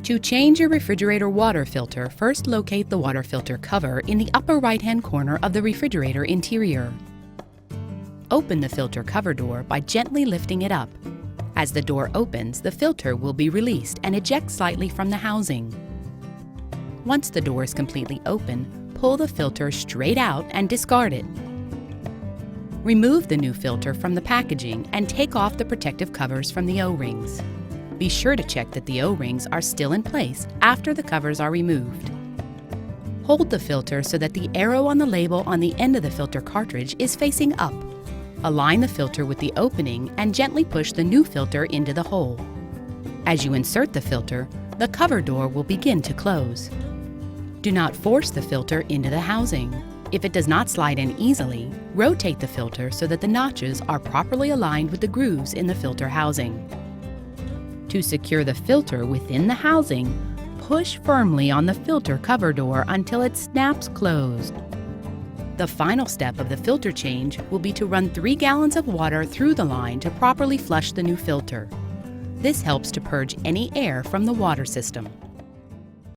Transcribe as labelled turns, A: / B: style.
A: To change your refrigerator water filter, first locate the water filter cover in the upper right-hand corner of the refrigerator interior. Open the filter cover door by gently lifting it up. As the door opens, the filter will be released and eject slightly from the housing. Once the door is completely open, pull the filter straight out and discard it. Remove the new filter from the packaging and take off the protective covers from the O-rings. Be sure to check that the O-rings are still in place after the covers are removed. Hold the filter so that the arrow on the label on the end of the filter cartridge is facing up. Align the filter with the opening and gently push the new filter into the hole. As you insert the filter, the cover door will begin to close. Do not force the filter into the housing. If it does not slide in easily, rotate the filter so that the notches are properly aligned with the grooves in the filter housing. To secure the filter within the housing, push firmly on the filter cover door until it snaps closed. The final step of the filter change will be to run 3 gallons of water through the line to properly flush the new filter. This helps to purge any air from the water system.